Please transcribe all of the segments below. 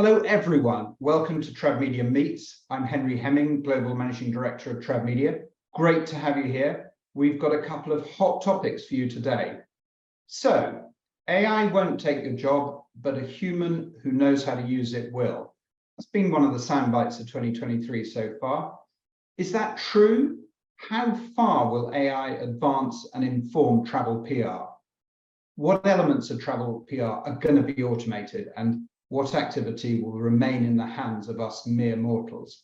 Hello, everyone. Welcome to TravMedia Meets. I'm Henry Hemming, Global Managing Director of TravMedia. Great to have you here. We've got a couple of hot topics for you today. So, AI won't take your job, but a human who knows how to use it will. That's been one of the sound bites of 2023 so far. Is that true? How far will AI advance and inform travel PR? What elements of travel PR are going to be automated, and what activity will remain in the hands of us mere mortals?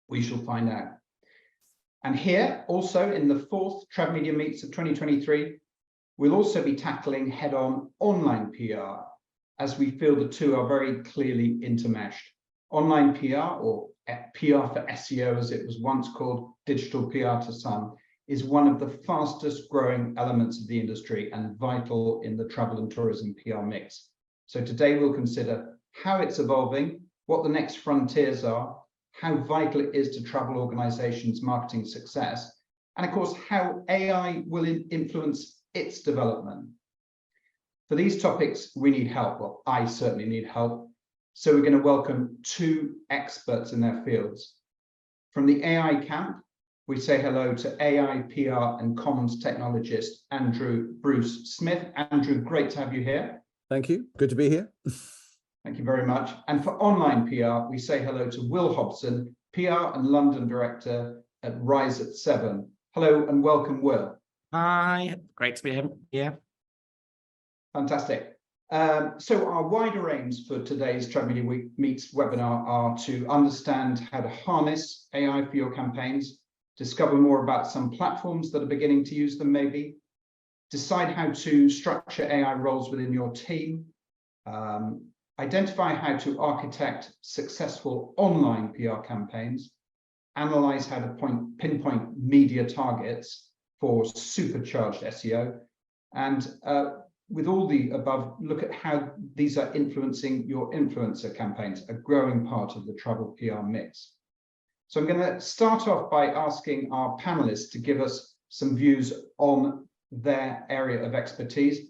We shall find out. And here, also in the fourth TravMedia Meets of 2023, we'll also be tackling head-on online PR, as we feel the two are very clearly intermeshed. Online PR, or PR for SEO as it was once called, digital PR to some, is one of the fastest growing elements of the industry and vital in the travel and tourism PR mix. So today we'll consider how it's evolving, what the next frontiers are, how vital it is to travel organizations' marketing success, and of course, how AI will influence its development. For these topics, we need help. Well, I certainly need help. So we're going to welcome two experts in their fields. From the AI camp, we say hello to AI, PR and comms technologist, Andrew Bruce Smith. Andrew, great to have you here. Thank you. Good to be here. Thank you very much. And for online PR, we say hello to Will Hobson, PR and London Director at Rise at 7. Hello and welcome, Will. Hi, great to be here. Fantastic. So our wider aims for today's TravMedia Meets webinar are to understand how to harness AI for your campaigns, discover more about some platforms that are beginning to use them maybe, decide how to structure AI roles within your team, identify how to architect successful online PR campaigns, analyze how to pinpoint media targets for supercharged SEO, and with all the above, look at how these are influencing your influencer campaigns, a growing part of the travel PR mix. So I'm going to start off by asking our panelists to give us some views on their area of expertise.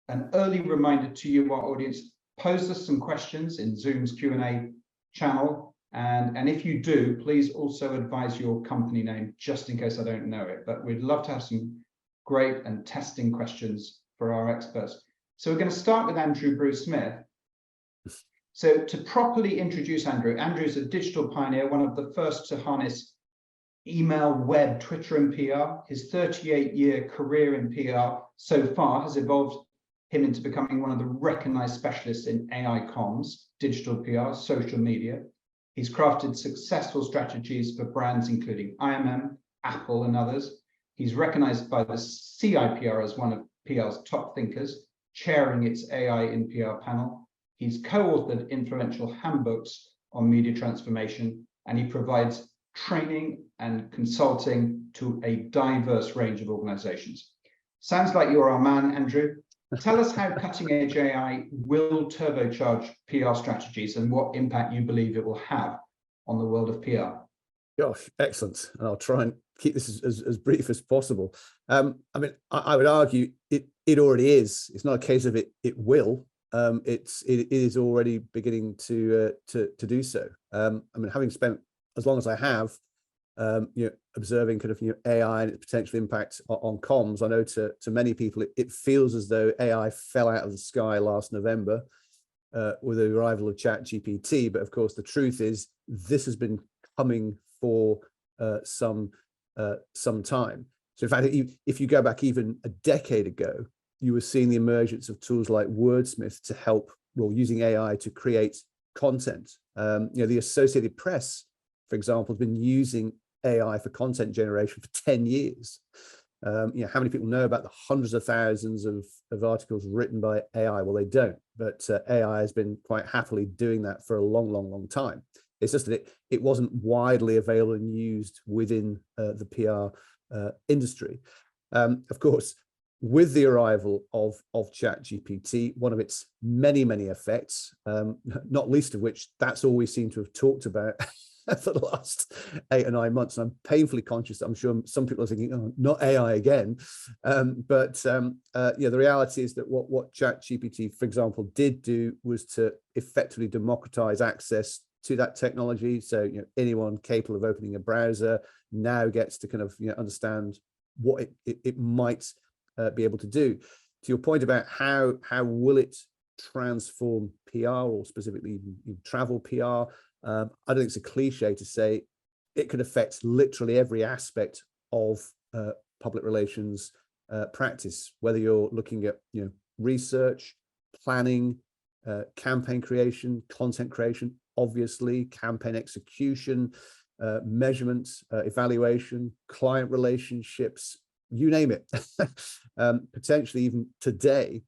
An early reminder to you, our audience, pose us some questions in Zoom's Q&A channel. And if you do, please also advise your company name, just in case I don't know it. But we'd love to have some great and testing questions for our experts. So we're going to start with Andrew Bruce Smith. So to properly introduce Andrew, Andrew is a digital pioneer, one of the first to harness email, web, Twitter, and PR. His 38-year career in PR so far has evolved him into becoming one of the recognized specialists in AI comms, digital PR, social media. He's crafted successful strategies for brands including IMM, Apple, and others. He's recognized by the CIPR as one of PR's top thinkers, chairing its AI in PR panel. He's co-authored influential handbooks on media transformation, and he provides training and consulting to a diverse range of organizations. Sounds like you're our man, Andrew. Tell us how cutting-edge AI will turbocharge PR strategies and what impact you believe it will have on the world of PR. Gosh, excellent. And I'll try and keep this as brief as possible. I mean, I would argue it already is. It's not a case of it will. It is already beginning to do so. I mean, having spent as long as I have, observing kind of AI and its potential impact on comms, I know to many people it feels as though AI fell out of the sky last November with the arrival of ChatGPT. But of course, the truth is this has been coming for some time. So in fact, if you go back even a decade ago, you were seeing the emergence of tools like Wordsmith to help, well, using AI to create content. The Associated Press, for example, has been using AI for content generation for 10 years. How many people know about the hundreds of thousands of articles written by AI? Well, they don't, but AI has been quite happily doing that for a long time. It's just that it wasn't widely available and used within the PR industry. Of course, with the arrival of ChatGPT, one of its many effects, not least of which that's all we seem to have talked about for the last 8 or 9 months. And I'm painfully conscious that I'm sure some people are thinking, oh, not AI again. The reality is that what ChatGPT, for example, did do was to effectively democratize access to that technology. So anyone capable of opening a browser now gets to kind of understand what it might be able to do. To your point about how will it transform PR, or specifically even travel PR, I don't think it's a cliche to say it could affect literally every aspect of public relations practice, whether you're looking at research, planning, campaign creation, content creation, obviously campaign execution, measurement, evaluation, client relationships, you name it. Potentially even today,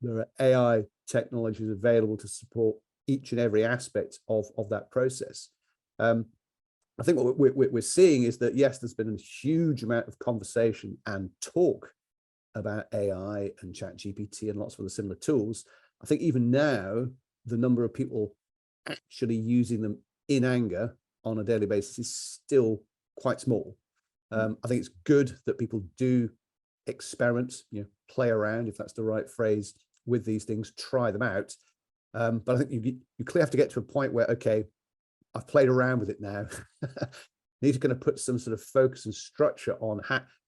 there are AI technologies available to support each and every aspect of that process. I think what we're seeing is that, yes, there's been a huge amount of conversation and talk about AI and ChatGPT and lots of other similar tools. I think even now, the number of people actually using them in anger on a daily basis is still quite small. I think it's good that people do experiment, play around, if that's the right phrase, with these things, try them out. But I think you clearly have to get to a point where, okay, I've played around with it now. Need to kind of put some sort of focus and structure on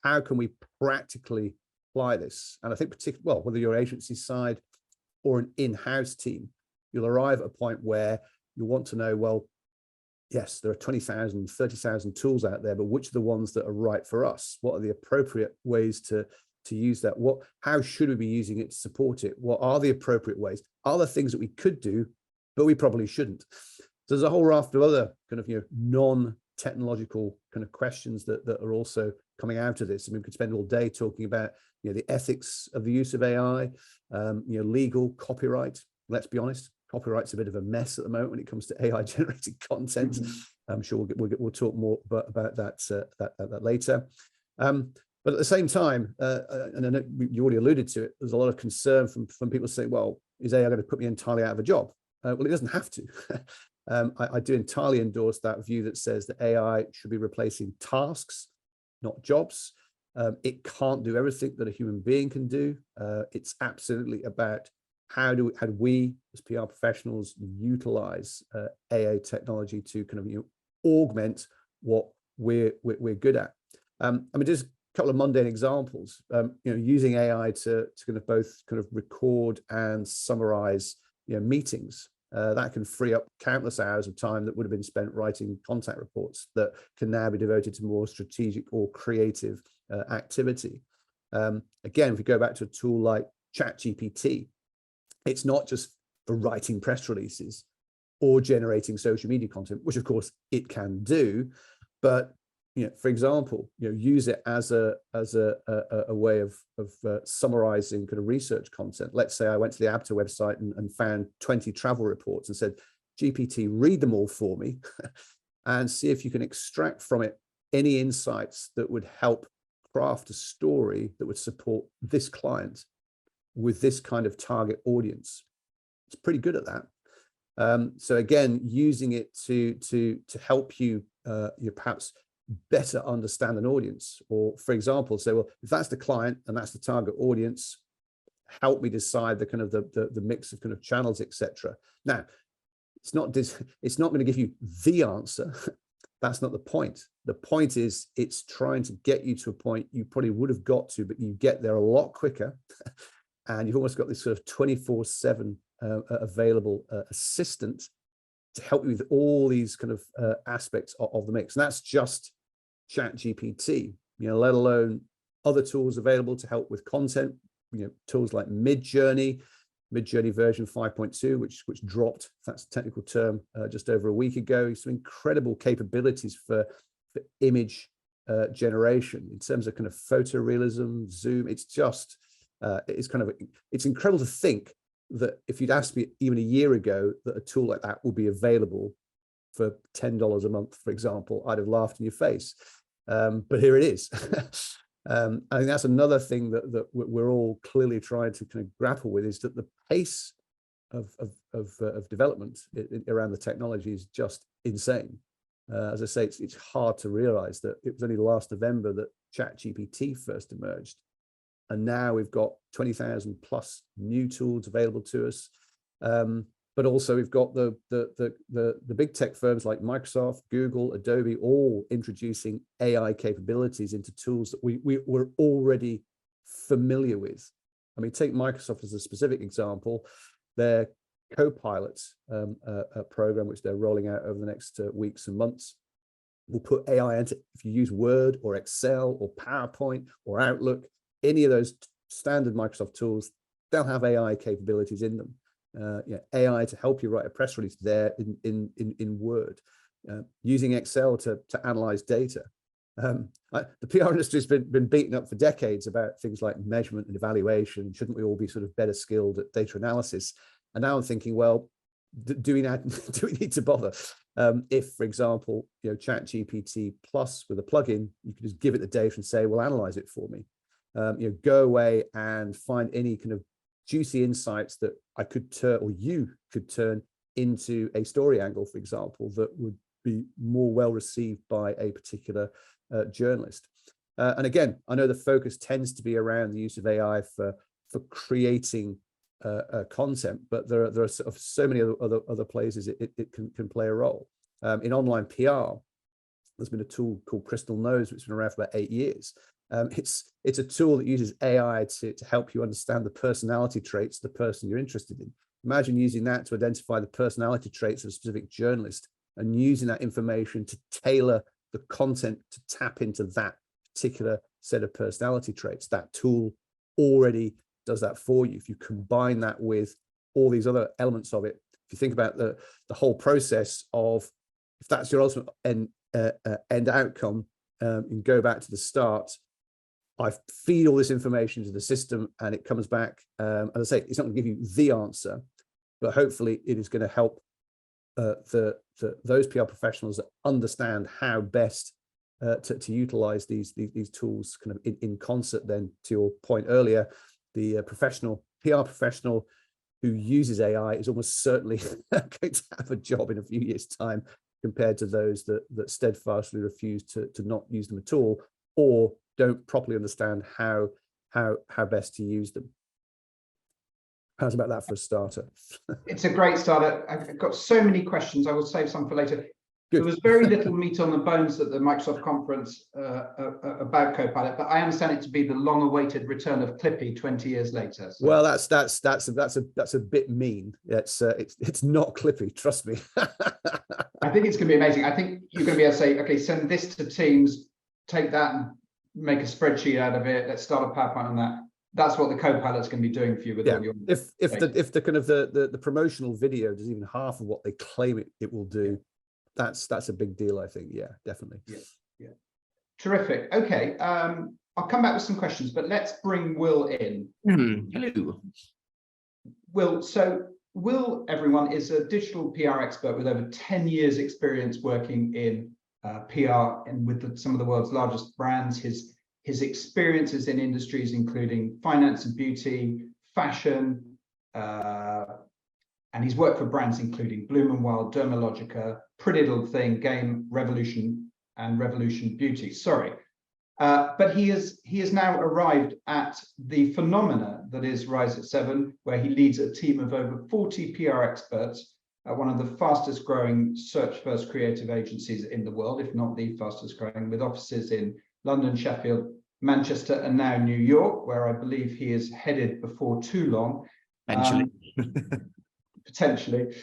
how can we practically apply this. And I think particularly, well, whether you're agency side or an in-house team, you'll arrive at a point where you want to know, well, yes, there are 20,000, 30,000 tools out there, but which are the ones that are right for us? What are the appropriate ways to use that? How should we be using it to support it? What are the appropriate ways? Are there things that we could do, but we probably shouldn't? So there's a whole raft of other kind of non-technological kind of questions that are also coming out of this. I mean, we could spend all day talking about the ethics of the use of AI, legal, copyright. Let's be honest, copyright's a bit of a mess at the moment when it comes to AI generated content. I'm sure we'll talk more about that later. But at the same time, and I know you already alluded to it, there's a lot of concern from people saying, well, is AI going to put me entirely out of a job? Well, it doesn't have to. I do entirely endorse that view that says that AI should be replacing tasks, not jobs. It can't do everything that a human being can do. It's absolutely about how do we as PR professionals utilize AI technology to kind of augment what we're good at. I mean, just a couple of mundane examples. Using AI to kind of both kind of record and summarize meetings. That can free up countless hours of time that would have been spent writing contact reports that can now be devoted to more strategic or creative activity. Again, if we go back to a tool like ChatGPT, it's not just for writing press releases or generating social media content, which of course it can do, but for example, use it as a way of summarizing kind of research content. Let's say I went to the ABTA website and found 20 travel reports and said, GPT, read them all for me and see if you can extract from it any insights that would help craft a story that would support this client with this kind of target audience. It's pretty good at that. So again, using it to help you perhaps better understand an audience, or for example, say, well, if that's the client and that's the target audience, help me decide the kind of the mix of kind of channels, etc. Now, it's not going to give you the answer. That's not the point. The point is it's trying to get you to a point you probably would have got to, but you get there a lot quicker. And you've almost got this sort of 24/7 available assistant to help you with all these kind of aspects of the mix. And that's just ChatGPT, let alone other tools available to help with content, tools like Midjourney version 5.2, which dropped, if that's a technical term, just over a week ago. Some incredible capabilities for image generation in terms of kind of photorealism, zoom. It's just, it's incredible to think that if you'd asked me even a year ago that a tool like that would be available for $10 a month, for example, I'd have laughed in your face. But here it is. I think that's another thing that we're all clearly trying to kind of grapple with, is that the pace of development around the technology is just insane. As I say, it's hard to realize that it was only last November that ChatGPT first emerged. And now we've got 20,000 plus new tools available to us. But also we've got the big tech firms like Microsoft, Google, Adobe, all introducing AI capabilities into tools that we were already familiar with. I mean, take Microsoft as a specific example. Their Copilot program, which they're rolling out over the next weeks and months, will put AI into, if you use Word or Excel or PowerPoint or Outlook, any of those standard Microsoft tools, they'll have AI capabilities in them. AI to help you write a press release there in Word, using Excel to analyze data. The PR industry has been beaten up for decades about things like measurement and evaluation. Shouldn't we all be sort of better skilled at data analysis? And now I'm thinking, well, do we need to bother? If, for example, ChatGPT Plus with a plugin, you can just give it the data and say, well, analyze it for me. Go away and find any kind of juicy insights that I could turn, or you could turn into a story angle, for example, that would be more well received by a particular journalist. And again, I know the focus tends to be around the use of AI for creating content, but there are sort of so many other places it can play a role. In online PR, there's been a tool called Crystal Knows, which has been around for about 8 years. It's a tool that uses AI to help you understand the personality traits of the person you're interested in. Imagine using that to identify the personality traits of a specific journalist and using that information to tailor the content to tap into that particular set of personality traits. That tool already does that for you. If you combine that with all these other elements of it, if you think about the whole process of, if that's your ultimate end outcome, and go back to the start, I feed all this information to the system and it comes back. As I say, it's not going to give you the answer, but hopefully it is going to help those PR professionals that understand how best to utilize these tools kind of in concert. Then, to your point earlier, the PR professional who uses AI is almost certainly going to have a job in a few years' time, compared to those that steadfastly refuse to not use them at all, or don't properly understand how best to use them. How's about that for a starter? It's a great starter. I've got so many questions. I will save some for later. Good. There was very little meat on the bones at the Microsoft conference about Copilot, but I understand it to be the long-awaited return of Clippy 20 years later. So. Well, that's a bit mean. It's not Clippy, trust me. I think it's going to be amazing. I think you're going to be able to say, okay, send this to Teams, take that and make a spreadsheet out of it. Let's start a PowerPoint on that. That's what the Copilot's going to be doing for you with all your. If the kind of the promotional video does even half of what they claim it will do, that's a big deal, I think. Yeah, definitely. Yeah. Terrific. Okay. I'll come back with some questions, but let's bring Will in. Hello. Will, so Will, everyone, is a digital PR expert with over 10 years experience working in PR and with some of the world's largest brands. His experiences in industries including finance and beauty, fashion, and he's worked for brands including Bloom & Wild, Dermalogica, Pretty Little Thing, Game, Revolution, and Revolution Beauty. Sorry. But he has now arrived at the phenomena that is Rise at 7, where he leads a team of over 40 PR experts at one of the fastest growing search-first creative agencies in the world, if not the fastest growing, with offices in London, Sheffield, Manchester, and now New York, where I believe he is headed before too long. Potentially.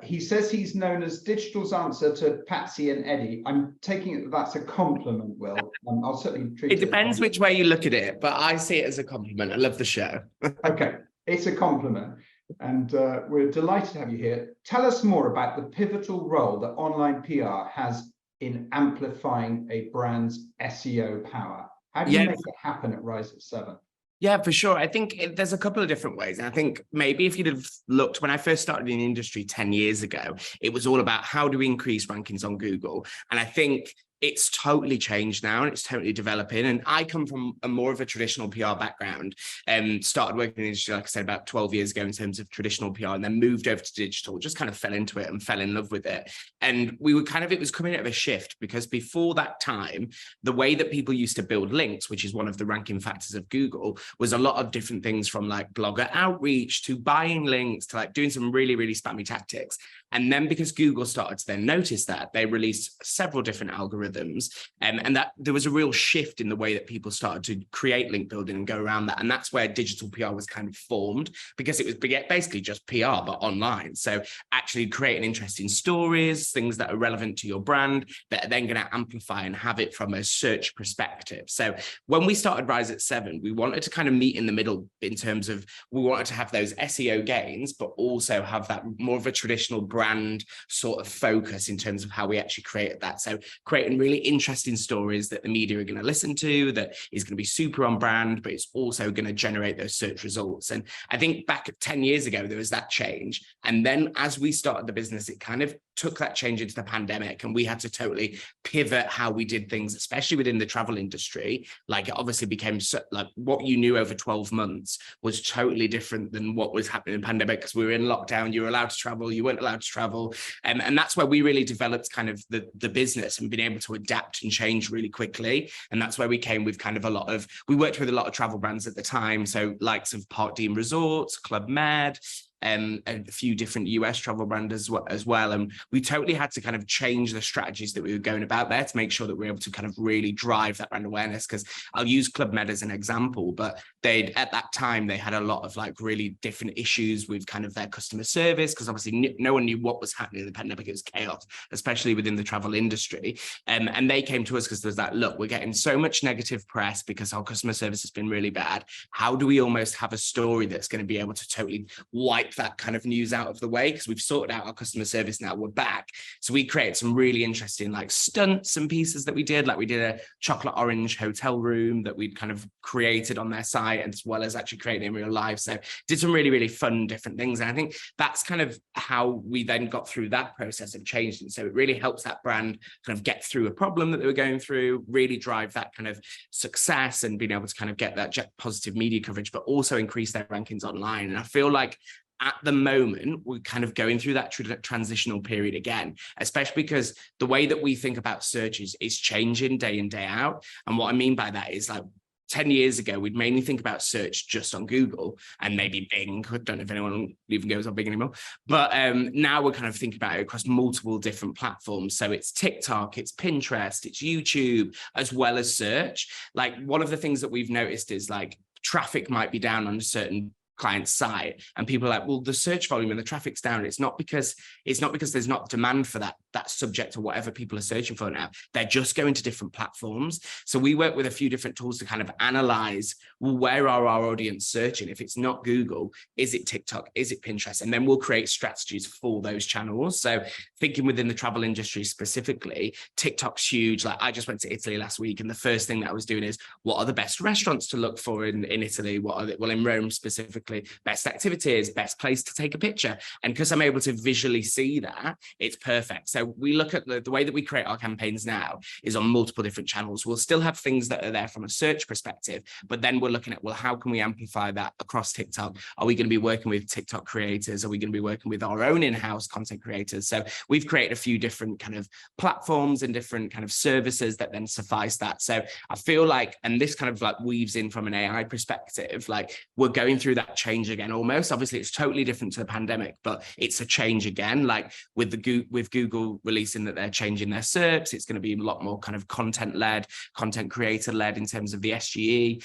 He says he's known as digital's answer to Patsy and Eddie. I'm taking it that's a compliment, Will. I'll certainly treat it. It depends which way you look at it, but I see it as a compliment. I love the show. Okay, it's a compliment. And we're delighted to have you here. Tell us more about the pivotal role that online PR has in amplifying a brand's SEO power. How do you make it happen at Rise at 7? Yeah, for sure. I think there's a couple of different ways. And I think maybe if you'd have looked, when I first started in the industry 10 years ago, it was all about how do we increase rankings on Google? And I think it's totally changed now and it's totally developing. And I come from a more of a traditional PR background and started working in the industry, like I said, about 12 years ago in terms of traditional PR, and then moved over to digital, just kind of fell into it and fell in love with it. And we were kind of, it was coming out of a shift, because before that time, the way that people used to build links, which is one of the ranking factors of Google, was a lot of different things, from like blogger outreach to buying links to like doing some really, really spammy tactics. And then because Google started to then notice that, they released several different algorithms, and that there was a real shift in the way that people started to create link building and go around that. And that's where digital PR was kind of formed, because it was basically just PR, but online. So actually creating interesting stories, things that are relevant to your brand, that are then going to amplify and have it from a search perspective. So when we started Rise at 7, we wanted to kind of meet in the middle in terms of, we wanted to have those SEO gains, but also have that more of a traditional brand sort of focus in terms of how we actually created that. So creating really interesting stories that the media are going to listen to, that is going to be super on brand, but it's also going to generate those search results. And I think back 10 years ago, there was that change. And then as we started the business, it kind of took that change into the pandemic, and we had to totally pivot how we did things, especially within the travel industry. Like, it obviously became so, like, what you knew over 12 months was totally different than what was happening in the pandemic, because we were in lockdown, you were allowed to travel, you weren't allowed to travel. And that's where we really developed kind of the business and been able to adapt and change really quickly. And that's where we came with kind of we worked with a lot of travel brands at the time. So likes of Park Dean Resorts, Club Med, and a few different US travel brands as well. And we totally had to kind of change the strategies that we were going about there to make sure that we were able to kind of really drive that brand awareness. Because I'll use Club Med as an example, but at that time, they had a lot of like really different issues with kind of their customer service, because obviously no one knew what was happening in the pandemic. It was chaos, especially within the travel industry. And they came to us because there's that, look, we're getting so much negative press because our customer service has been really bad. How do we almost have a story that's going to be able to totally wipe that kind of news out of the way? Because we've sorted out our customer service now, we're back. So we created some really interesting like stunts and pieces that we did. Like, we did a chocolate orange hotel room that we'd kind of created on their site, as well as actually creating in real life. So did some really, really fun different things. And I think that's kind of how we then got through that process of changing. So it really helps that brand kind of get through a problem that they were going through, really drive that kind of success and being able to kind of get that positive media coverage, but also increase their rankings online. And I feel like at the moment, we're kind of going through that transitional period again, especially because the way that we think about searches is changing day in, day out. And what I mean by that is, like, 10 years ago, we'd mainly think about search just on Google and maybe Bing. I don't know if anyone even goes on Bing anymore. But now we're kind of thinking about it across multiple different platforms. So it's TikTok, it's Pinterest, it's YouTube, as well as search. Like, one of the things that we've noticed is, like, traffic might be down on a certain client site, and people are like, well, the search volume and the traffic's down. It's not because there's not demand for that subject or whatever people are searching for now. They're just going to different platforms. So we work with a few different tools to kind of analyze, well, where are our audience searching? If it's not Google, is it TikTok? Is it Pinterest? And then we'll create strategies for those channels. So thinking within the travel industry specifically, TikTok's huge. Like, I just went to Italy last week, and the first thing that I was doing is, what are the best restaurants to look for in Italy? Well, in Rome specifically, best activities, best place to take a picture. And because I'm able to visually see that, it's perfect. So we look at the way that we create our campaigns now is on multiple different channels. We'll still have things that are there from a search perspective, but then we're looking at, well, how can we amplify that across TikTok? Are we going to be working with TikTok creators? Are we going to be working with our own in-house content creators? So we've created a few different kind of platforms and different kind of services that then suffice that. So I feel like, and this kind of like weaves in from an AI perspective, like, we're going through that change again almost. Obviously, it's totally different to the pandemic, but it's a change again. Like, with Google releasing that they're changing their SERPs, it's going to be a lot more kind of content-led, content creator-led in terms of the SGE.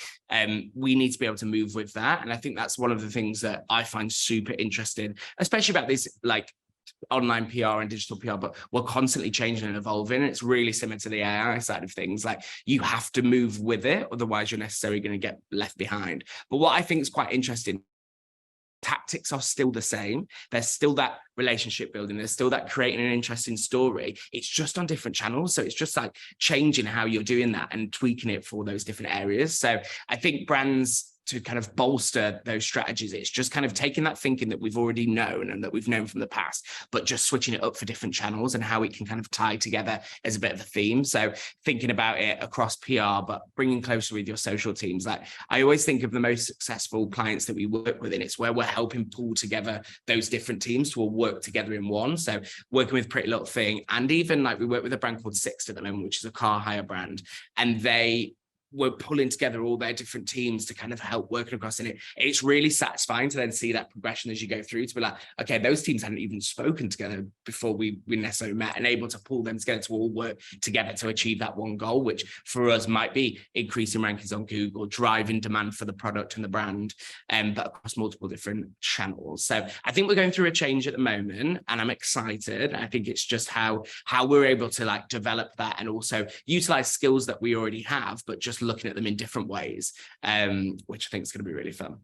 We need to be able to move with that. And I think that's one of the things that I find super interesting, especially about this, like, online PR and digital PR, but we're constantly changing and evolving. It's really similar to the AI side of things. Like, you have to move with it, otherwise you're necessarily going to get left behind. But what I think is quite interesting, tactics are still the same. There's still that relationship building. There's still that creating an interesting story. It's just on different channels. So it's just like changing how you're doing that and tweaking it for those different areas. So I think brands to kind of bolster those strategies. It's just kind of taking that thinking that we've already known and that we've known from the past, but just switching it up for different channels and how it can kind of tie together as a bit of a theme. So thinking about it across PR, but bringing closer with your social teams. Like I always think of the most successful clients that we work with, and it's where we're helping pull together those different teams to all work together in one. So working with Pretty Little Thing, and even like we work with a brand called Sixt at the moment, which is a car hire brand, and they were pulling together all their different teams to kind of help working across in it. It's really satisfying to then see that progression as you go through, to be like, okay, those teams hadn't even spoken together before we necessarily met, and able to pull them together to all work together to achieve that one goal, which for us might be increasing rankings on Google, driving demand for the product and the brand, but across multiple different channels. So I think we're going through a change at the moment, and I'm excited. I think it's just how we're able to like develop that and also utilize skills that we already have, but just looking at them in different ways, which I think is going to be really fun.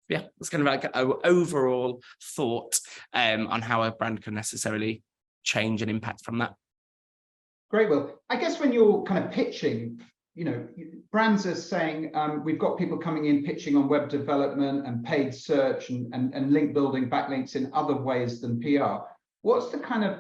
Yeah, it's kind of like an overall thought on how a brand can necessarily change and impact from that. Great. Well, I guess when you're kind of pitching, you know, brands are saying, we've got people coming in pitching on web development and paid search and link building, backlinks in other ways than PR. What's the kind of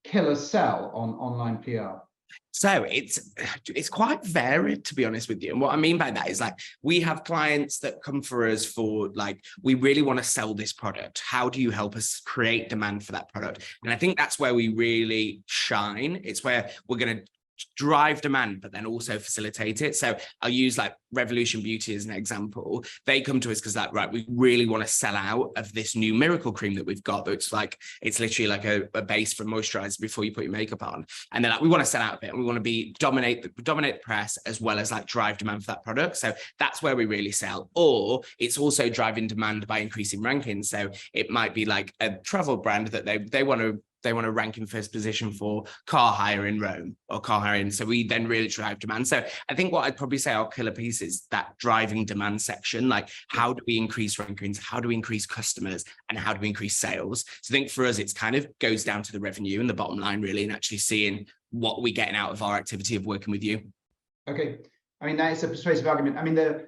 killer sell on online PR? So it's quite varied, to be honest with you. And what I mean by that is like, we have clients that come for us for like, we really want to sell this product. How do you help us create demand for that product? And I think that's where we really shine. It's where we're going to drive demand, but then also facilitate it. So I'll use like Revolution Beauty as an example. They come to us because like, right, we really want to sell out of this new miracle cream that we've got. It's like, it's literally like a base for moisturizer before you put your makeup on. And they're like, we want to sell out of it. And we want to dominate the press, as well as like drive demand for that product. So that's where we really sell. Or it's also driving demand by increasing rankings. So it might be like a travel brand that they want to rank in first position for car hire in Rome or car hiring. So we then really drive demand. So I think what I'd probably say our killer piece is that driving demand section. Like, how do we increase rankings? How do we increase customers? And how do we increase sales? So I think for us, it's kind of goes down to the revenue and the bottom line, really, and actually seeing what we're getting out of our activity of working with you. Okay. I mean, that is a persuasive argument. I mean, the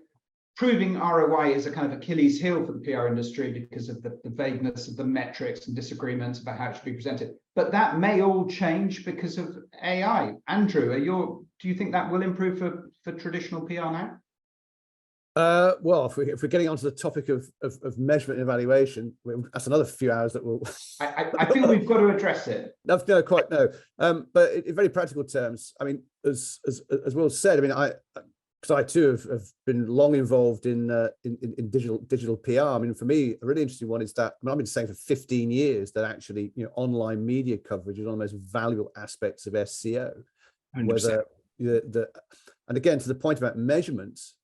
proving ROI is a kind of Achilles heel for the PR industry because of the vagueness of the metrics and disagreements about how it should be presented. But that may all change because of AI. Andrew, do you think that will improve for traditional PR now? Well, if we're getting onto the topic of measurement and evaluation, that's another few hours that we'll. I feel we've got to address it. No, quite no. But in very practical terms, I mean, as Will said, I mean, because I too have been long involved in digital PR. I mean, for me, a really interesting one is that, I mean, I've been saying for 15 years that actually, you know, online media coverage is one of the most valuable aspects of SEO. 100%. Whether and again, to the point about measurements,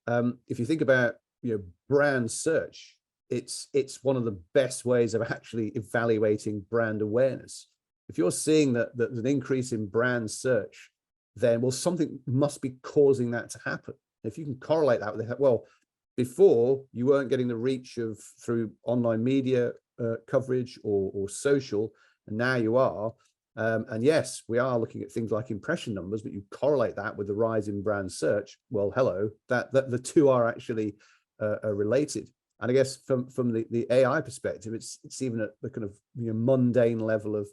if you think about, you know, brand search, it's one of the best ways of actually evaluating brand awareness. If you're seeing that there's an increase in brand search, then, well, something must be causing that to happen. If you can correlate that with, well, before you weren't getting the reach through online media coverage or social, and now you are. And yes, we are looking at things like impression numbers, but you correlate that with the rise in brand search. Well, hello, that the two are actually related. And I guess from the AI perspective, it's even at the kind of, you know, mundane level of,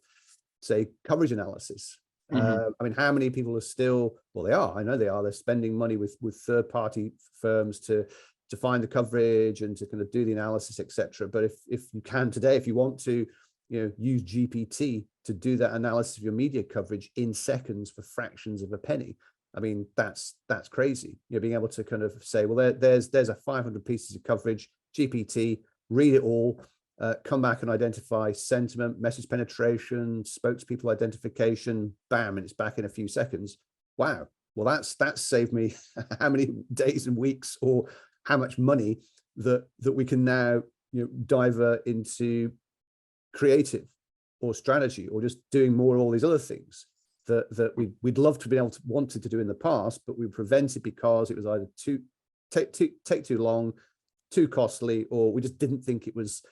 say, coverage analysis. I mean, how many people are still, well, they are, I know they are, they're spending money with third-party firms to find the coverage and to kind of do the analysis, etc. But if you can today, if you want to, you know, use GPT to do that analysis of your media coverage in seconds for fractions of a penny, I mean, that's crazy. You know, being able to kind of say, well, there's a 500 pieces of coverage, GPT, read it all, come back and identify sentiment, message penetration, spokespeople identification, bam, and it's back in a few seconds. Wow. Well, that's saved me how many days and weeks, or how much money that we can now, you know, divert into creative or strategy, or just doing more of all these other things that we'd love to be able to wanted to do in the past, but we prevented because it was either take too long, too costly, or we just didn't think it was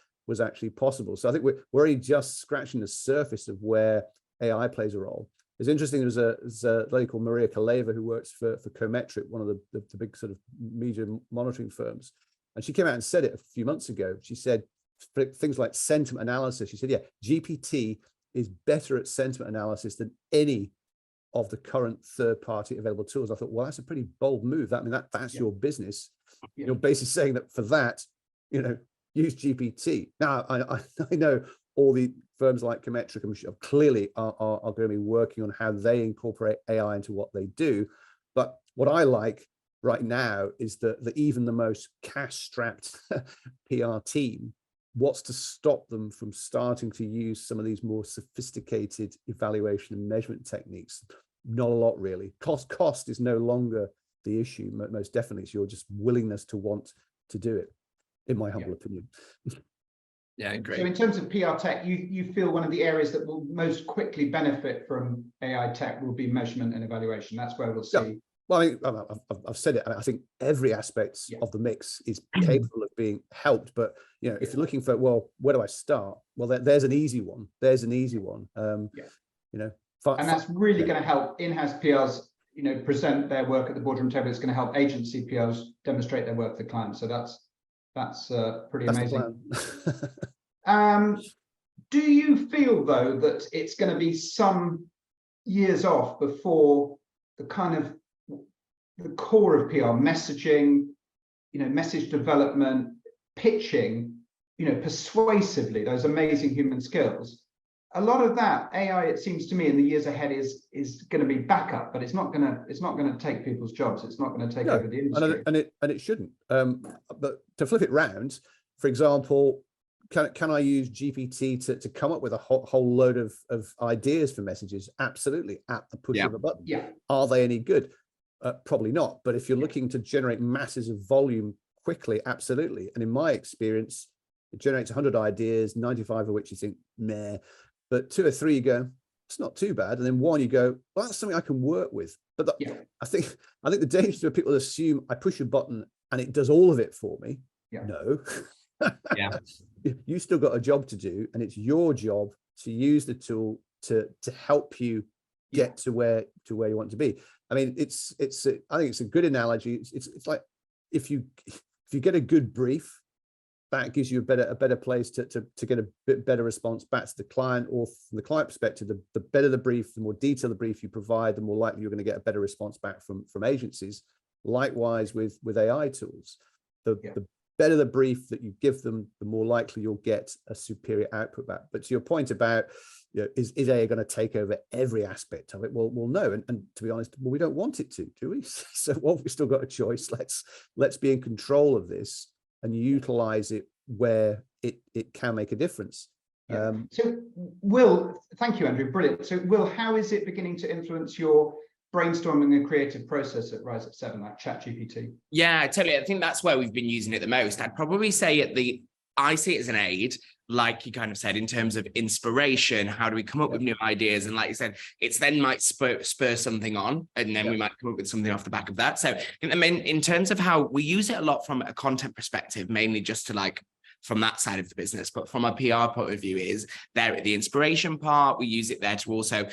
actually possible. So I think we're already just scratching the surface of where AI plays a role. It's interesting. There's a lady called Maria Kaleva who works for Cometric, one of the big sort of media monitoring firms, And she came out and said it a few months ago. She said for things like sentiment analysis, she said, yeah, GPT is better at sentiment analysis than any of the current third-party available tools. I thought, well, that's a pretty bold move. I mean, that's your business. You're basically saying that for that, use GPT. Now, I know all the firms like Cometric and clearly are going to be working on how they incorporate AI into what they do. But what I like right now is that even the most cash-strapped PR team, what's to stop them from starting to use some of these more sophisticated evaluation and measurement techniques? Not a lot, really. Cost is no longer the issue, most definitely. It's your just willingness to want to do it, in my humble opinion. Yeah, great. So in terms of PR tech, you feel one of the areas that will most quickly benefit from AI tech will be measurement and evaluation. That's where we'll see. Yeah. Well, I mean, I've said it. I think every aspect of the mix is capable of being helped. But if you're looking for, well, where do I start? Well, there's an easy one. There's an easy one. And that's really going to help in-house PRs, present their work at the boardroom table. It's going to help agency PRs demonstrate their work to clients. So that's pretty amazing. Do you feel though that it's going to be some years off before the kind of the core of PR, messaging, message development, pitching, persuasively, those amazing human skills? A lot of that AI, it seems to me, in the years ahead is going to be backup, but it's not going to take people's jobs. It's not going to take over the industry, and it shouldn't. But to flip it round, for example, can I use GPT to come up with a whole load of ideas for messages? Absolutely, at the push of a button. Are they any good? Probably not. But if you're looking to generate masses of volume quickly, absolutely. And in my experience, it generates 100 ideas, 95 of which you think, meh. But 2 or 3 you go, it's not too bad. And then 1 you go, well, that's something I can work with. But I think the danger of people assume I push a button and it does all of it for me. No. You still got a job to do, and it's your job to use the tool to help you get to where you want to be. I mean, I think it's a good analogy. It's like if you get a good brief, that gives you a better place to get a bit better response back to the client, or from the client perspective, the better the brief, the more detailed the brief you provide, the more likely you're going to get a better response back from agencies. Likewise with AI tools, the better the brief that you give them, the more likely you'll get a superior output back. But to your point about, is AI going to take over every aspect of it? Well, no. And to be honest, we don't want it to, do we? So we've still got a choice. Let's be in control of this and utilize it where it can make a difference. So Will, thank you, Andrew. Brilliant. So Will, how is it beginning to influence your brainstorming and creative process at Rise at 7, like ChatGPT? Yeah, totally. I think that's where we've been using it the most. I'd probably say I see it as an aid, like you kind of said, in terms of inspiration. How do we come up with new ideas? And like you said, it's then might spur something on, and then we might come up with something off the back of that. So I mean, in terms of how we use it a lot from a content perspective, mainly just to from that side of the business, but from a PR point of view is there at the inspiration part. We use it there to also,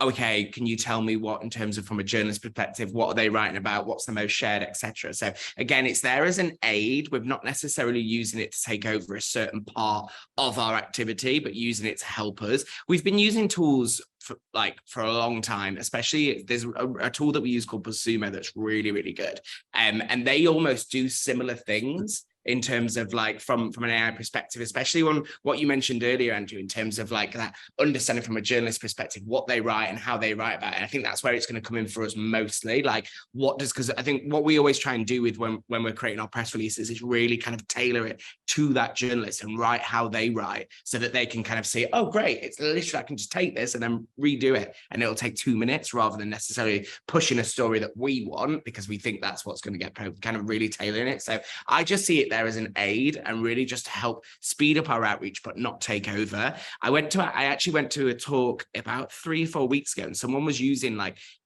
okay, can you tell me what, in terms of from a journalist perspective, what are they writing about? What's the most shared, etc. So again, it's there as an aid. We're not necessarily using it to take over a certain part of our activity, but using it to help us. We've been using tools for a long time, especially there's a tool that we use called Buzzsumo that's really, really good. And they almost do similar things in terms of from an AI perspective, especially on what you mentioned earlier, Andrew, in terms of that understanding from a journalist perspective, what they write and how they write about it. And I think that's where it's going to come in for us mostly. Because I think what we always try and do with when we're creating our press releases is really kind of tailor it to that journalist and write how they write so that they can kind of see, oh, great, it's literally, I can just take this and then redo it. And it'll take 2 minutes rather than necessarily pushing a story that we want because we think that's what's going to get kind of really tailoring it. So I just see it there as an aid and really just to help speed up our outreach, but not take over. I actually went to a talk about 3 or 4 weeks ago, and someone was using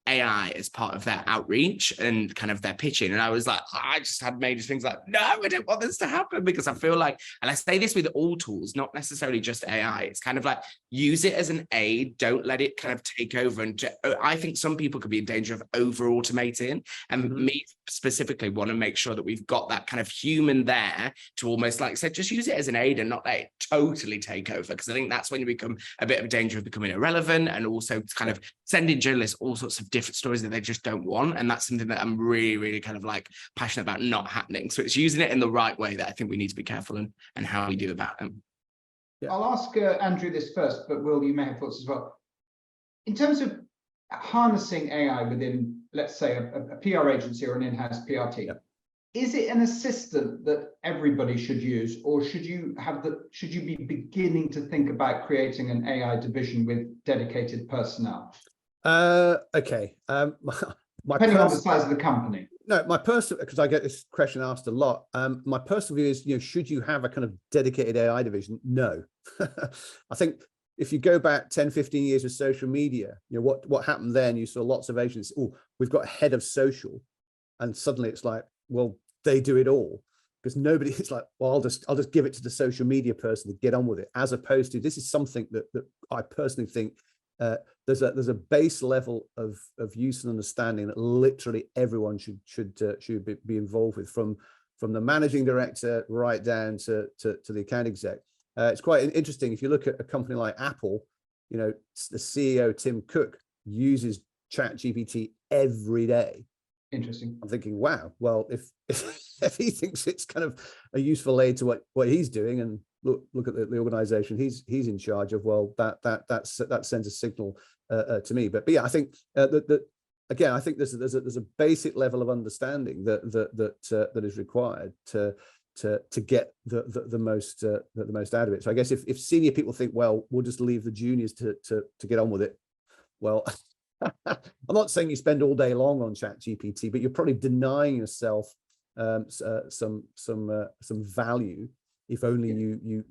AI as part of their outreach and kind of their pitching. And I was like, I just had major things like, no, I don't want this to happen, because I feel like, and I say this with all tools, not necessarily just AI, it's kind of like, use it as an aid, don't let it kind of take over. And I think some people could be in danger of over automating, and me specifically want to make sure that we've got that kind of human there to almost, like I said, just use it as an aid and not let it totally take over, because I think that's when you become a bit of a danger of becoming irrelevant, and also kind of sending journalists all sorts of different stories that they just don't want. And that's something that I'm really, really kind of like passionate about not happening. So it's using it in the right way that I think we need to be careful and how we do about them. Yeah. I'll ask Andrew this first, but Will, you may have thoughts as well. In terms of harnessing AI within, let's say, a PR agency or an in-house PR team, is it an assistant that everybody should use, or should you be beginning to think about creating an AI division with dedicated personnel? Okay. Depending on the size of the company. No, my personal, because I get this question asked a lot. My personal view is, should you have a kind of dedicated AI division? No. I think if you go back 10, 15 years with social media, what happened then, you saw lots of agents, oh, we've got a head of social. And suddenly it's like, well, they do it all, because nobody is like, well, I'll just give it to the social media person to get on with it, as opposed to, this is something that I personally think there's a base level of use and understanding that literally everyone should be involved with, from the managing director right down to the account exec. It's quite interesting if you look at a company like Apple. The CEO Tim Cook uses ChatGPT every day. Interesting. I'm thinking, wow, well, if he thinks it's kind of a useful aid to what he's doing, and look at the organization he's in charge of, well, that sends a signal to me. But yeah, I think that again, I think there's a basic level of understanding that is required to get the most out of it. So I guess if senior people think, well, we'll just leave the juniors to get on with it, well, I'm not saying you spend all day long on ChatGPT, but you're probably denying yourself some value if only you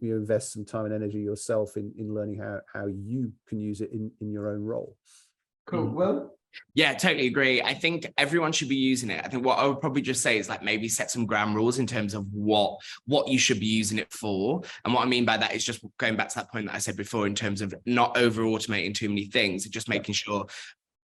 invest some time and energy yourself in learning how you can use it in your own role. Cool. Well, yeah, totally agree. I think everyone should be using it. I think what I would probably just say is, like, maybe set some ground rules in terms of what you should be using it for. And what I mean by that is just going back to that point that I said before, in terms of not over automating too many things, just making sure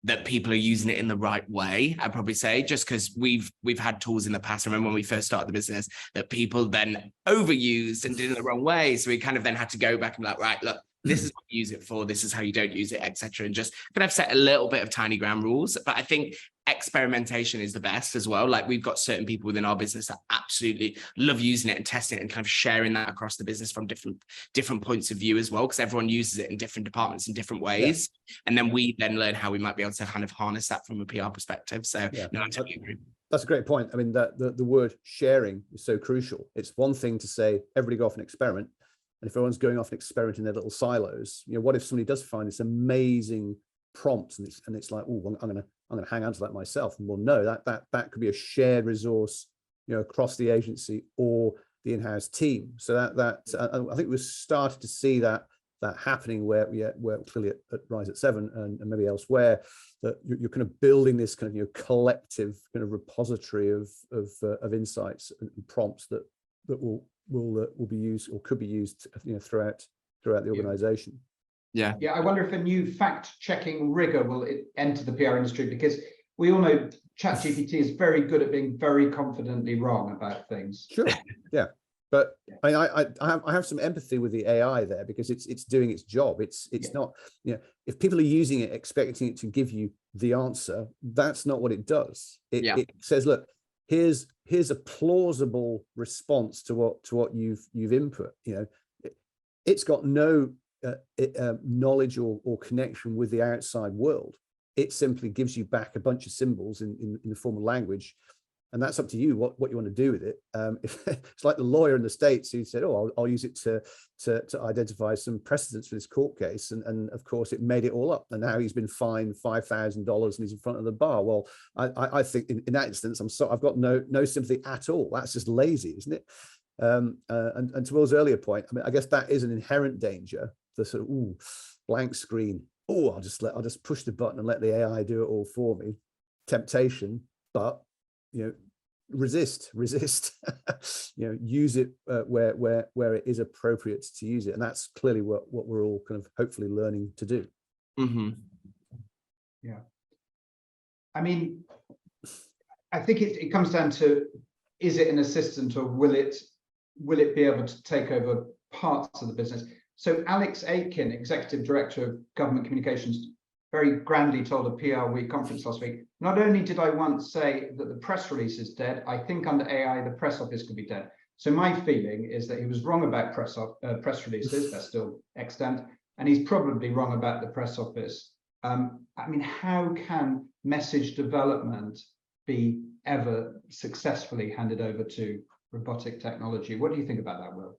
that people are using it in the right way. I'd probably say, just because we've had tools in the past. I remember when we first started the business that people then overused and did it in the wrong way. So we kind of then had to go back and be like, right, look, this is what you use it for, this is how you don't use it, etc. And just kind of set a little bit of tiny ground rules. But I think experimentation is the best as well. Like, we've got certain people within our business that absolutely love using it and testing it and kind of sharing that across the business from different points of view as well, because everyone uses it in different departments in different ways. Yeah. And then we then learn how we might be able to kind of harness that from a PR perspective. So yeah, no, I totally agree. That's a great point. I mean, the word sharing is so crucial. It's one thing to say, everybody go off and experiment. And if everyone's going off and experimenting in their little silos, what if somebody does find this amazing prompt and it's like, oh, well, I'm gonna hang on to that myself. And well, no, that could be a shared resource, across the agency or the in-house team. So that I think we've started to see that happening where clearly at Rise at 7 and maybe elsewhere, that you're kind of building this kind of collective kind of repository of insights and prompts that will be used or could be used throughout the organization. Yeah. I wonder if a new fact-checking rigor will enter the PR industry, because we all know ChatGPT is very good at being very confidently wrong about things. Sure. Yeah. But I mean, I have some empathy with the AI there, because it's doing its job. It's not, if people are using it expecting it to give you the answer, that's not what it does. It says, look, here's a plausible response to what you've input. It's got no knowledge or connection with the outside world. It simply gives you back a bunch of symbols in the form of language, and that's up to you what you want to do with it. It's like the lawyer in the States who said, oh, I'll use it to identify some precedents for this court case, and of course it made it all up, and now he's been fined $5,000 and he's in front of the bar. Well, I think in that instance, I've got no sympathy at all. That's just lazy, isn't it? And to Will's earlier point, I mean, I guess that is an inherent danger, the sort of blank screen, oh, I'll just push the button and let the AI do it all for me. Temptation, but resist, use it where it is appropriate to use it, and that's clearly what we're all kind of hopefully learning to do. Mm-hmm. Yeah, I mean, I think it comes down to, is it an assistant, or will it be able to take over parts of the business? So Alex Aitken, Executive Director of Government Communications, very grandly told a PR Week conference last week, not only did I once say that the press release is dead, I think under AI, the press office could be dead. So my feeling is that he was wrong about press releases, they're still extant, and he's probably wrong about the press office. I mean, how can message development be ever successfully handed over to robotic technology? What do you think about that, Will?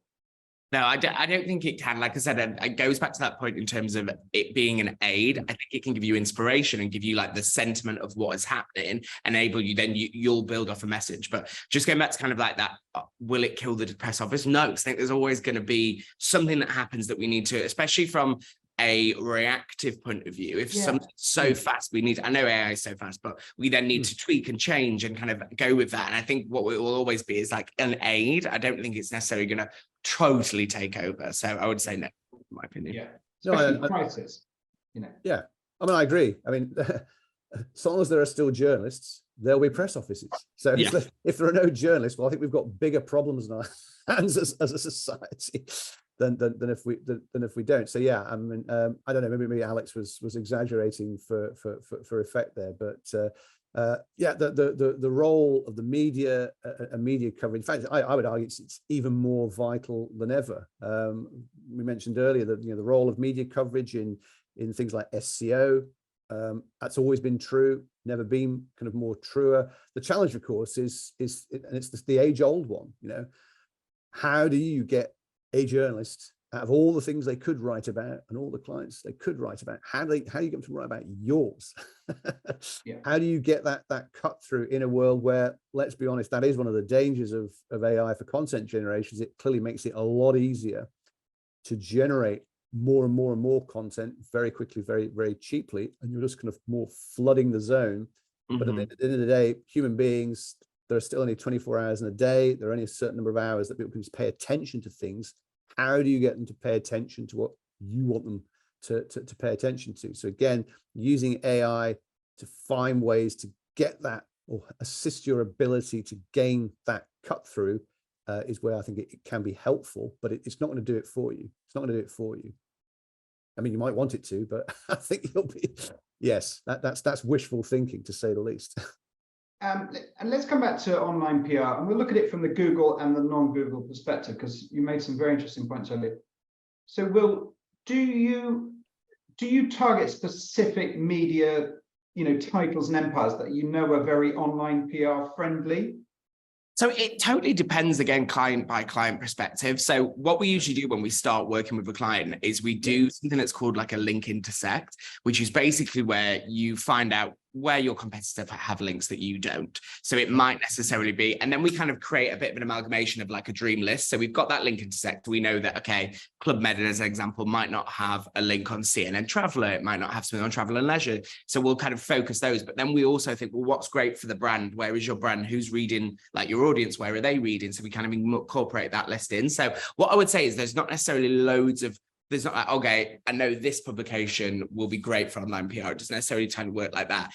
No, I don't think it can. Like I said, it goes back to that point in terms of it being an aid. I think it can give you inspiration and give you like the sentiment of what is happening, enable you, then you'll build off a message. But just going back to kind of like that, will it kill the press office? No, I think there's always going to be something that happens that we need to, especially from a reactive point of view. If something's so fast, I know AI is so fast, but we then need to tweak and change and kind of go with that. And I think what it will always be is like an aid. I don't think it's necessarily going to totally take over. So I would say no, in my opinion. Yeah, especially crisis, Yeah, I mean, I agree. I mean, as long as there are still journalists, there'll be press offices. So if there are no journalists, well, I think we've got bigger problems in our hands as a society than if we don't. So yeah, I mean, I don't know, maybe Alex was exaggerating for effect there, but yeah, the role of the media and media coverage, in fact, I would argue it's even more vital than ever. We mentioned earlier that the role of media coverage in things like SEO, that's always been true, never been kind of more truer. The challenge, of course, is and it's the age-old one. How do you get a journalist out of all the things they could write about and all the clients they could write about? How do you get them to write about yours? How do you get that cut through in a world where, let's be honest, that is one of the dangers of AI for content generation. It clearly makes it a lot easier to generate more and more and more content very quickly, very, very cheaply, and you're just kind of more flooding the zone. But at the end of the day, human beings, there are still only 24 hours in a day. There are only a certain number of hours that people can just pay attention to things. How do you get them to pay attention to what you want them to pay attention to? So again, using AI to find ways to get that or assist your ability to gain that cut through is where I think it can be helpful, but it's not going to do it for you. It's not going to do it for you. I mean, you might want it to, but I think you'll be, yes, that's wishful thinking, to say the least. And let's come back to online PR, and we'll look at it from the Google and the non-Google perspective, because you made some very interesting points earlier. So, Will, do you target specific media, titles and empires that are very online PR friendly? So it totally depends, again, client by client perspective. So what we usually do when we start working with a client is we do something that's called like a link intersect, which is basically where you find out where your competitors have links that you don't. So it might necessarily be, and then we kind of create a bit of an amalgamation of like a dream list. So we've got that link intersect. We know that, okay, Club Med, as an example, might not have a link on CNN Traveller. It might not have something on Travel and Leisure. So we'll kind of focus those. But then we also think, well, what's great for the brand? Where is your brand? Who's reading, like your audience? Where are they reading? So we kind of incorporate that list in. So what I would say is there's not necessarily loads of, there's not like, okay, I know this publication will be great for online PR. It doesn't necessarily tend to work like that.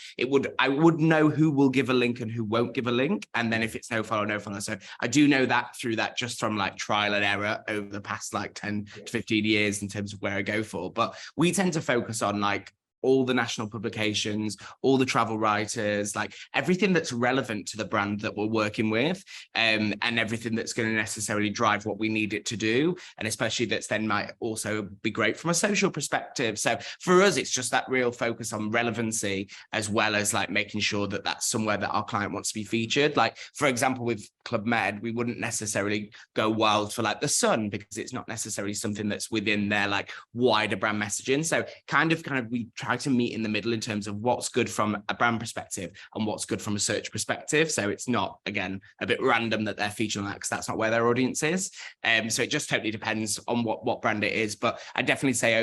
I would know who will give a link and who won't give a link. And then if it's no follow, no follow. So I do know that through that just from like trial and error over the past like 10 to 15 years in terms of where I go for. But we tend to focus on like all the national publications, all the travel writers, like everything that's relevant to the brand that we're working with, and everything that's going to necessarily drive what we need it to do. And especially that's then might also be great from a social perspective. So for us, it's just that real focus on relevancy, as well as like making sure that that's somewhere that our client wants to be featured. Like, for example, with Club Med, we wouldn't necessarily go wild for like the Sun, because it's not necessarily something that's within their like wider brand messaging. So kind of we try try to meet in the middle in terms of what's good from a brand perspective and what's good from a search perspective. So it's not, again, a bit random that they're featured on that because that's not where their audience is. So it just totally depends on what brand it is. But I definitely say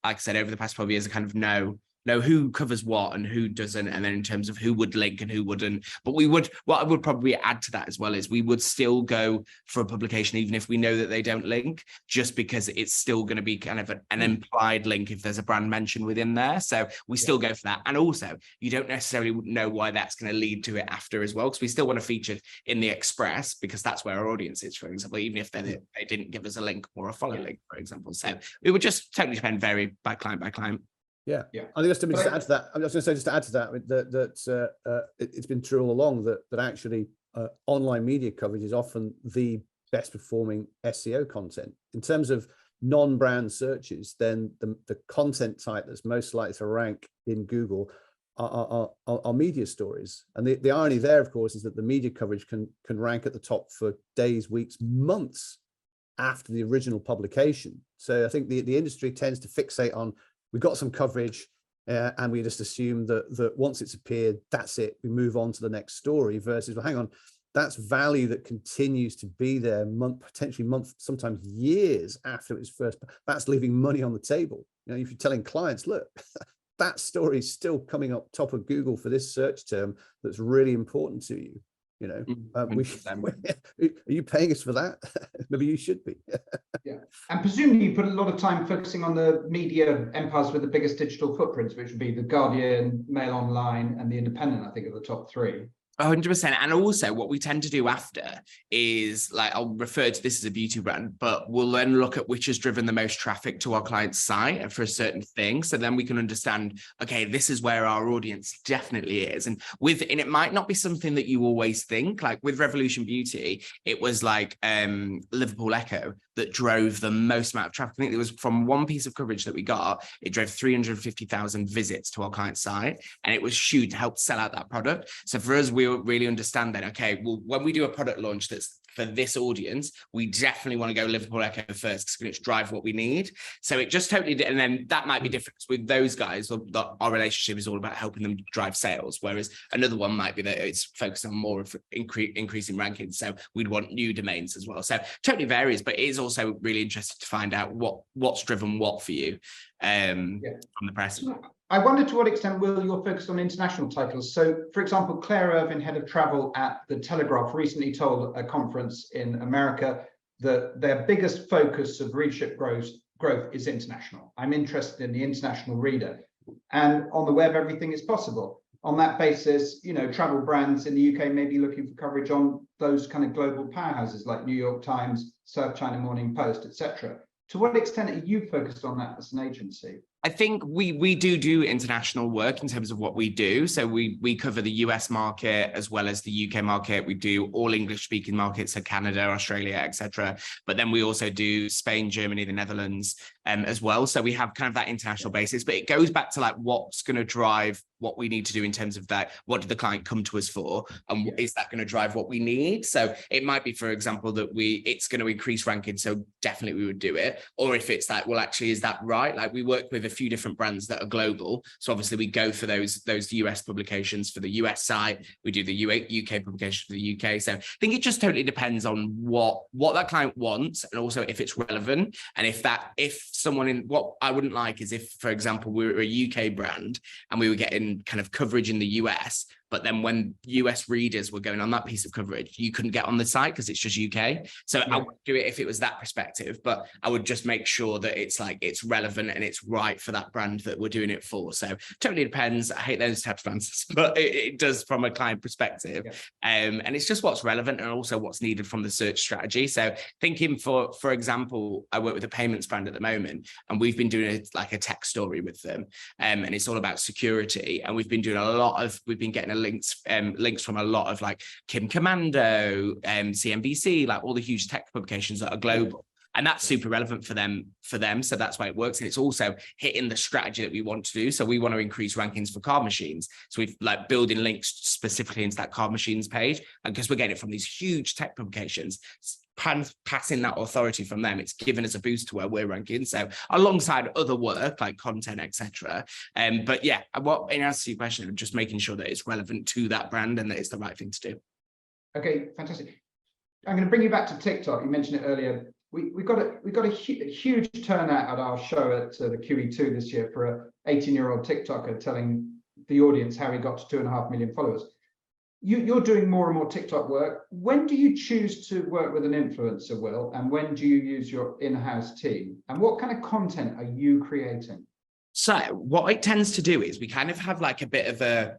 like I said, over the past 12 years, I kind of know who covers what and who doesn't, and then in terms of who would link and who wouldn't. But what I would probably add to that as well is we would still go for a publication even if we know that they don't link, just because it's still going to be kind of an implied link if there's a brand mention within there. So we still go for that. And also you don't necessarily know why that's going to lead to it after as well, because we still want to feature in the Express because that's where our audience is, for example, even if they didn't give us a link or a follow link, for example. So it would just totally depend, vary by client by client. Yeah. I think just to add to that, I was going to say, just to add to that, it's been true all along that actually online media coverage is often the best performing SEO content. In terms of non-brand searches, then the content type that's most likely to rank in Google are media stories. And the irony there, of course, is that the media coverage can rank at the top for days, weeks, months after the original publication. So I think the industry tends to fixate on, we've got some coverage and we just assume that once it's appeared, that's it. We move on to the next story versus, well, hang on, that's value that continues to be there potentially months, sometimes years after it was first. That's leaving money on the table. You know, if you're telling clients, look, that story is still coming up top of Google for this search term that's really important to you. You know, are you paying us for that? Maybe you should be. Yeah, and presumably you put a lot of time focusing on the media empires with the biggest digital footprints, which would be the Guardian, Mail Online, and the Independent. I think are the top three. 100%. And also what we tend to do after is, like, I'll refer to this as a beauty brand, but we'll then look at which has driven the most traffic to our client's site for a certain thing. So then we can understand, okay, this is where our audience definitely is. And it might not be something that you always think, like with Revolution Beauty, it was like Liverpool Echo that drove the most amount of traffic. I think it was from one piece of coverage that we got, it drove 350,000 visits to our client's site, and it was huge to help sell out that product. So for us, we really understand that, okay, well, when we do a product launch that's for this audience, we definitely want to go Liverpool Echo first because it's drive what we need. So it just totally, and then that might be different with those guys. Our relationship is all about helping them drive sales, whereas another one might be that it's focused on more of increasing rankings. So we'd want new domains as well. So totally varies, but it is also really interesting to find out what's driven what for you from the press. I wonder to what extent, Will, you're focused on international titles. So, for example, Claire Irvin, head of travel at The Telegraph, recently told a conference in America that their biggest focus of readership growth is international. I'm interested in the international reader. And on the web, everything is possible. On that basis, you know, travel brands in the UK may be looking for coverage on those kind of global powerhouses like New York Times, South China Morning Post, etc. To what extent are you focused on that as an agency? I think we do international work in terms of what we do. So we cover the US market as well as the UK market. We do all English speaking markets, so Canada, Australia, etc. But then we also do Spain, Germany, the Netherlands as well. So we have kind of that international basis, but it goes back to like what's going to drive what we need to do in terms of that. What did the client come to us for? And is that going to drive what we need? So it might be, for example, that it's going to increase ranking. So definitely we would do it. Or if it's like, well, actually, is that right? Like we work with a few different brands that are global. So obviously we go for those US publications for the US site. We do the UK publication for the UK. So I think it just totally depends on what that client wants, and also if it's relevant. And if someone what I wouldn't like is if, for example, we were a UK brand and we were getting kind of coverage in the US, but then when US readers were going on that piece of coverage, you couldn't get on the site because it's just UK. So I would do it if it was that perspective, but I would just make sure that it's like, it's relevant and it's right for that brand that we're doing it for. So totally depends. I hate those types of answers, but it does from a client perspective. And it's just what's relevant and also what's needed from the search strategy. So thinking for example, I work with a payments brand at the moment, and we've been doing a tech story with them. And it's all about security. And we've been doing we've been getting links from a lot of like Kim Commando, CNBC, like all the huge tech publications that are global. And that's super relevant for them. So that's why it works. And it's also hitting the strategy that we want to do. So we want to increase rankings for card machines. So we've like building links specifically into that card machines page. And because we're getting it from these huge tech publications, passing that authority from them, it's given us a boost to where we're ranking. So alongside other work like content, etc. But yeah, what in answer to your question, just making sure that it's relevant to that brand and that it's the right thing to do. Okay, fantastic. I'm going to bring you back to TikTok. You mentioned it earlier. We got a huge turnout at our show at the QE2 this year for a 18-year-old TikToker telling the audience how he got to 2.5 million followers. You're doing more and more TikTok work. When do you choose to work with an influencer, Will? And when do you use your in-house team? And what kind of content are you creating? So what it tends to do is we kind of have like a bit of a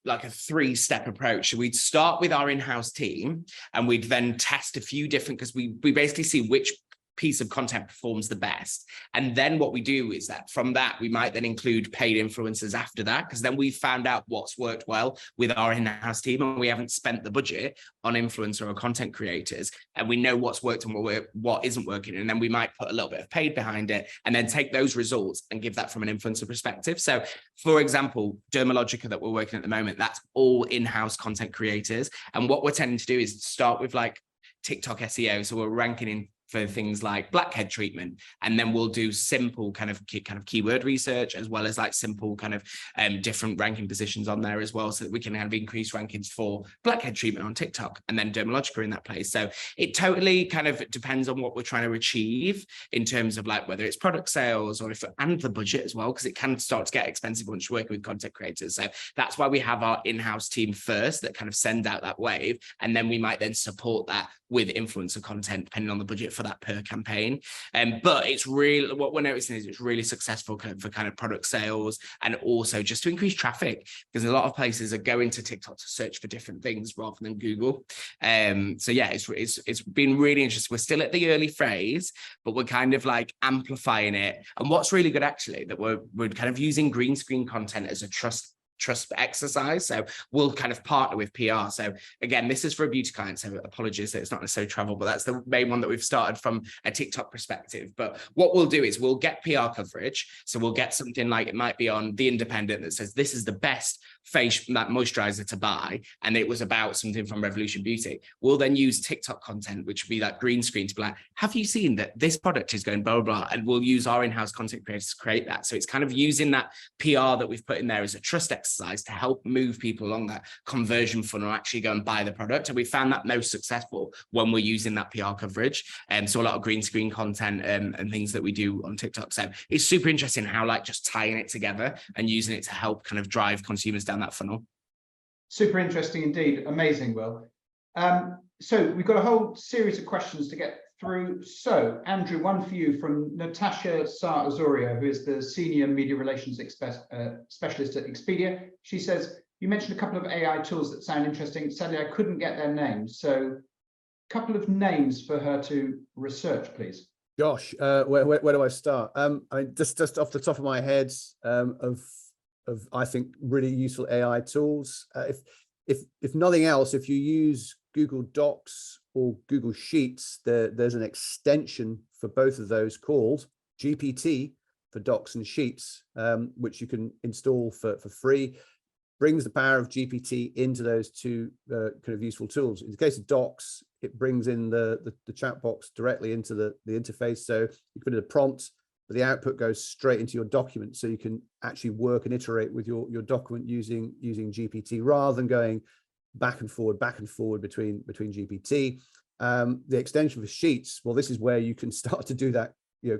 3-step approach. So we'd start with our in-house team and we'd then test a few different, because we basically see which piece of content performs the best. And then what we do is that from that, we might then include paid influencers after that, because then we've found out what's worked well with our in-house team and we haven't spent the budget on influencer or content creators, and we know what's worked and what isn't working. And then we might put a little bit of paid behind it and then take those results and give that from an influencer perspective. So for example, Dermalogica that we're working at the moment, that's all in-house content creators. And what we're tending to do is start with like TikTok SEO. So we're ranking in for things like blackhead treatment, and then we'll do simple kind of keyword research, as well as like simple kind of different ranking positions on there as well, so that we can have increased rankings for blackhead treatment on TikTok and then Dermalogica in that place. So it totally kind of depends on what we're trying to achieve in terms of like whether it's product sales or and the budget as well, because it can start to get expensive once you're working with content creators. So that's why we have our in-house team first that kind of send out that wave, and then we might then support that with influencer content depending on the budget for that per campaign. But it's really, what we're noticing is it's really successful for kind of product sales, and also just to increase traffic, because a lot of places are going to TikTok to search for different things rather than Google. So yeah, it's been really interesting. We're still at the early phase, but we're kind of like amplifying it. And what's really good actually, that we're kind of using green screen content as a trust exercise. So we'll kind of partner with PR. So again, this is for a beauty client, so apologies that it's not necessarily travel, but that's the main one that we've started from a TikTok perspective. But what we'll do is we'll get PR coverage. So we'll get something like, it might be on The Independent that says this is the best face moisturizer to buy, and it was about something from Revolution Beauty. We'll then use TikTok content, which would be that green screen, to be like, have you seen that this product is going blah blah blah, and we'll use our in-house content creators to create that. So it's kind of using that PR that we've put in there as a trust exercise to help move people along that conversion funnel and actually go and buy the product. And we found that most successful when we're using that PR coverage. And so a lot of green screen content and things that we do on TikTok. So it's super interesting how like just tying it together and using it to help kind of drive consumers down that funnel. Super interesting indeed. Amazing, Will. So we've got a whole series of questions to get through. So Andrew, one for you from Natasha Sa-Azoria, who is the Senior Media Relations Specialist at Expedia. She says, you mentioned a couple of AI tools that sound interesting. Sadly, I couldn't get their names. So a couple of names for her to research, please. Gosh, where do I start? I mean, just off the top of my head, of I think really useful AI tools. If nothing else, if you use Google Docs or Google Sheets, there's an extension for both of those called GPT for Docs and Sheets, which you can install for free. Brings the power of GPT into those two kind of useful tools. In the case of Docs, it brings in the chat box directly into the interface. So you put in a prompt, but the output goes straight into your document. So you can actually work and iterate with your document using GPT rather than going back and forward between GPT. The extension for Sheets, well, this is where you can start to do that,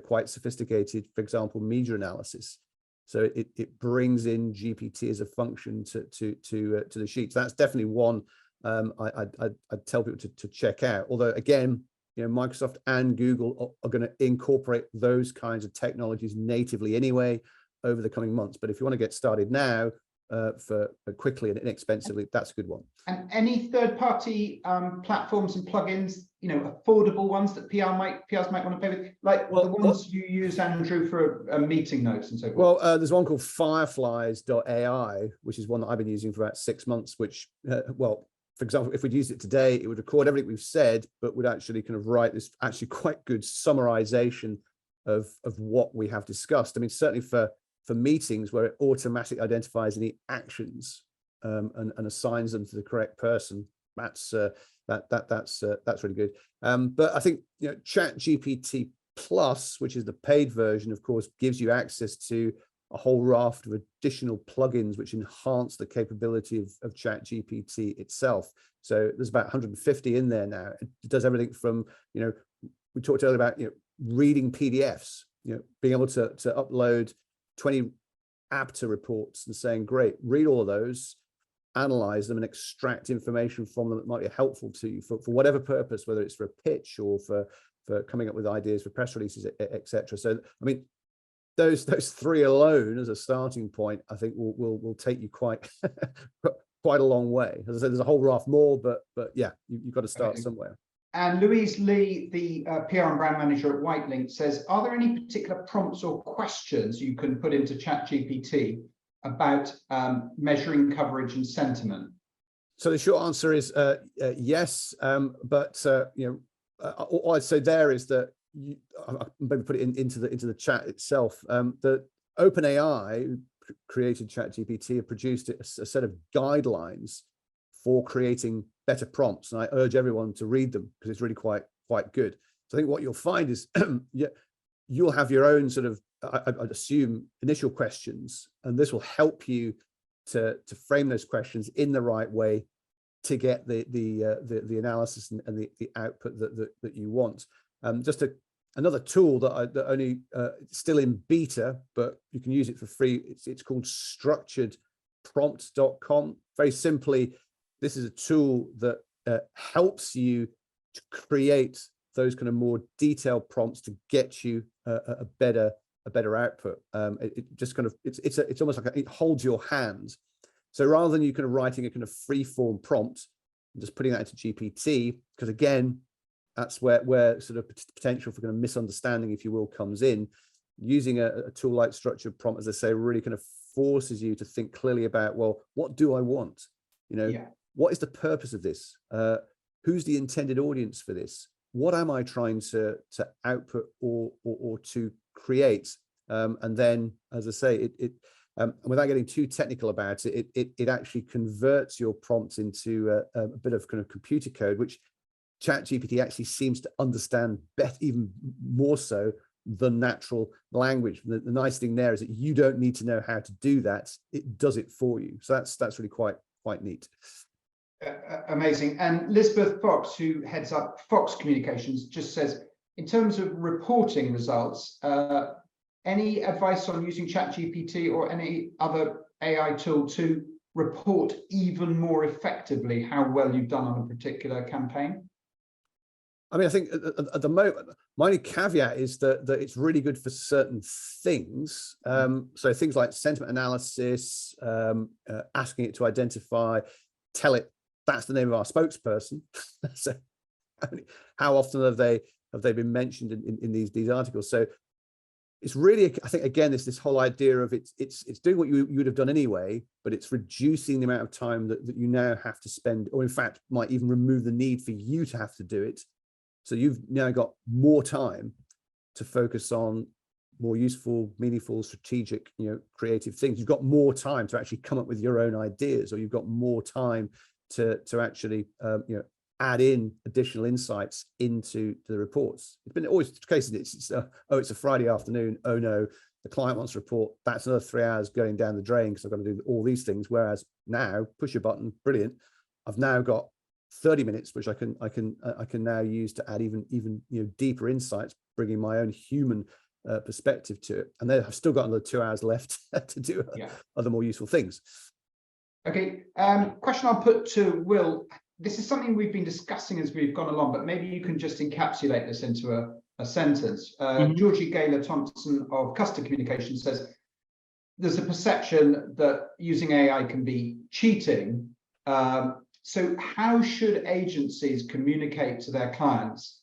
quite sophisticated, for example, media analysis. So it brings in GPT as a function to the Sheets. That's definitely one I'd tell people to check out. Although again, Microsoft and Google are going to incorporate those kinds of technologies natively anyway over the coming months. But if you want to get started now, for quickly and inexpensively, that's a good one. And any third-party platforms and plugins, affordable ones that PRs might want to pay with, like the ones you use, Andrew, for meeting notes and so forth? Well, there's one called Fireflies.ai, which is one that I've been using for about 6 months, which, for example, if we'd used it today, it would record everything we've said, but would actually kind of write this actually quite good summarization of what we have discussed. I mean, certainly for meetings where it automatically identifies any actions and assigns them to the correct person, that's really good. But I think, you know, ChatGPT Plus, which is the paid version, of course, gives you access to a whole raft of additional plugins which enhance the capability of ChatGPT itself. So there's about 150 in there now. It does everything from, you know, we talked earlier about, you know, reading PDFs, you know, being able to upload 20 APTA reports and saying, great, read all of those, analyze them and extract information from them that might be helpful to you for whatever purpose, whether it's for a pitch or for coming up with ideas for press releases, etc. So, I mean, those three alone as a starting point, I think will take you quite quite a long way. As I said, there's a whole raft more, but yeah, you've got to start somewhere. And Louise Lee, the PR and brand manager at Whitelink, says, are there any particular prompts or questions you can put into ChatGPT about measuring coverage and sentiment? So the short answer is yes, but you know, all I'd say there is that I'll maybe put it into the chat itself. The OpenAI, who created ChatGPT, have produced a set of guidelines for creating better prompts, and I urge everyone to read them because it's really quite good. So I think what you'll find is you'll have your own sort of, I'd assume, initial questions, and this will help you to frame those questions in the right way to get the analysis and the output that you want. Just another tool that only still in beta, but you can use it for free. It's called structuredprompts.com. Very simply, this is a tool that helps you to create those kind of more detailed prompts to get you a better output. It just kind of it's almost like it holds your hand. So rather than you kind of writing a kind of free form prompt and just putting that into GPT, because again, that's where sort of potential for kind of misunderstanding, if you will, comes in. Using a tool like structured prompt, as I say, really kind of forces you to think clearly about, well, what do I want? You know, what is the purpose of this? Who's the intended audience for this? What am I trying to output or to create? And then, as I say, without getting too technical about it, it actually converts your prompts into a bit of kind of computer code, which ChatGPT actually seems to understand better, even more so than natural language. The nice thing there is that you don't need to know how to do that; it does it for you. So that's really quite neat. Amazing. And Lisbeth Fox, who heads up Fox Communications, just says, in terms of reporting results, any advice on using ChatGPT or any other AI tool to report even more effectively how well you've done on a particular campaign? I mean, I think at the moment, my only caveat is that it's really good for certain things. So things like sentiment analysis, asking it to identify, tell it that's the name of our spokesperson. So I mean, how often have they been mentioned in these articles? So it's really, I think, again, this whole idea of it's doing what you would have done anyway, but it's reducing the amount of time that you now have to spend, or in fact might even remove the need for you to have to do it. So you've now got more time to focus on more useful, meaningful, strategic, you know, creative things. You've got more time to actually come up with your own ideas, or you've got more time to actually, you know, add in additional insights into the reports. It's been always the case. It's a Friday afternoon. Oh no, the client wants a report. That's another 3 hours going down the drain because I've got to do all these things. Whereas now, push a button, brilliant. I've now got 30 minutes, which I can now use to add even you know, deeper insights, bringing my own human perspective to it. And then I've still got another 2 hours left to do other more useful things. Okay. Question I'll put to Will. This is something we've been discussing as we've gone along, but maybe you can just encapsulate this into a sentence. Georgie Gaylor Thompson of Customer Communications says, there's a perception that using AI can be cheating. So how should agencies communicate to their clients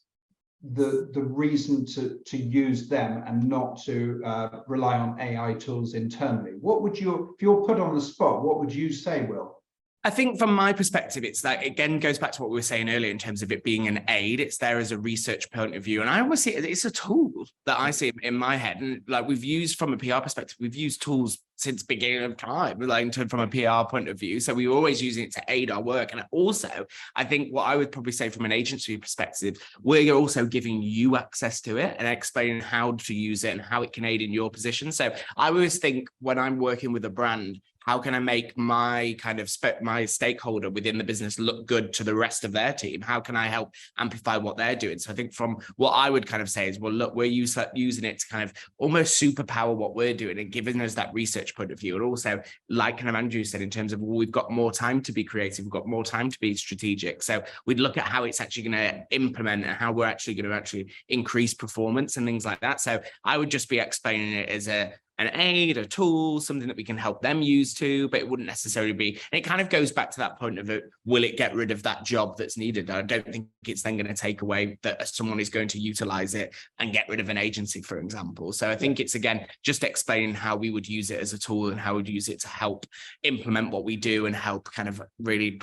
the reason to use them and not to rely on AI tools internally? What would you, if you're put on the spot, what would you say, Will? I think from my perspective, it's like, again, goes back to what we were saying earlier in terms of it being an aid. It's there as a research point of view. And I always see it, it's a tool that I see in my head. And like we've used from a PR perspective, we've used tools since beginning of time, like from a PR point of view. So we were always using it to aid our work. And also, I think what I would probably say from an agency perspective, we're also giving you access to it and explaining how to use it and how it can aid in your position. So I always think when I'm working with a brand, how can I make my kind of my stakeholder within the business look good to the rest of their team? How can I help amplify what they're doing? So I think from what I would kind of say is, well, look, we're using it to kind of almost superpower what we're doing and giving us that research point of view. And also, like kind of Andrew said, in terms of, well, we've got more time to be creative, we've got more time to be strategic. So we'd look at how it's actually going to implement and how we're actually going to actually increase performance and things like that. So I would just be explaining it as an aid, a tool, something that we can help them use too, but it wouldn't necessarily be, and it kind of goes back to that point of it, will it get rid of that job that's needed? I don't think it's then going to take away that someone is going to utilize it and get rid of an agency, for example. So I think it's, again, just explaining how we would use it as a tool and how we'd use it to help implement what we do and help kind of really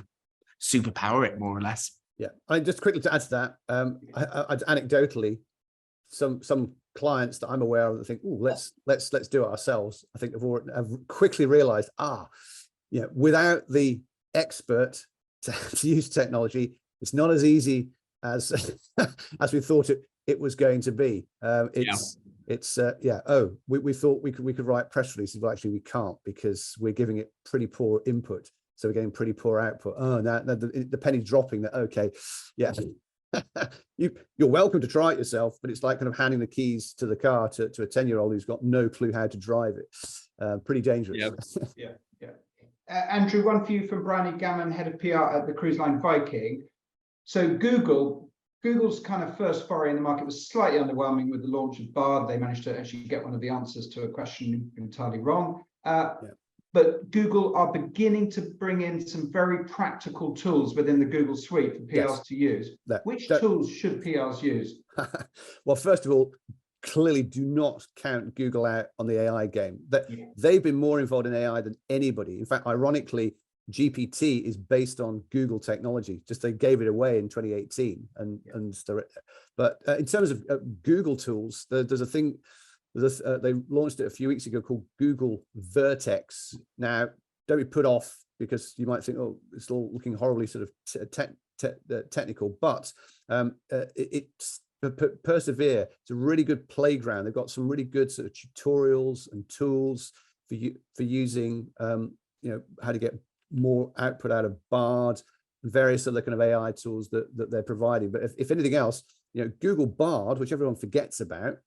superpower it more or less. Yeah, I just quickly to add to that, anecdotally, some clients that I'm aware of that think, oh, let's do it ourselves. I think have quickly realized, without the expert to use technology, it's not as easy as as we thought it was going to be. We thought we could write press releases, but actually we can't, because we're giving it pretty poor input, so we're getting pretty poor output. Oh, now the penny's dropping. That okay, yeah. You're welcome to try it yourself, but it's like kind of handing the keys to the car to a 10-year-old who's got no clue how to drive it. Pretty dangerous. Yeah. Andrew, one for you from Bryony Gammon, head of PR at the cruise line Viking. So Google's kind of first foray in the market was slightly underwhelming with the launch of Bard. They managed to actually get one of the answers to a question entirely wrong. But Google are beginning to bring in some very practical tools within the Google suite for PRs to use. Which tools should PRs use? Well, first of all, clearly do not count Google out on the AI game. They've been more involved in AI than anybody. In fact, ironically, GPT is based on Google technology. Just they gave it away in 2018. But in terms of Google tools, there's a thing. They launched it a few weeks ago called Google Vertex. Now, don't be put off because you might think, oh, it's all looking horribly sort of technical, but persevere. It's a really good playground. They've got some really good sort of tutorials and tools for using, how to get more output out of Bard, various other kind of AI tools that they're providing. But if anything else, Google Bard, which everyone forgets about,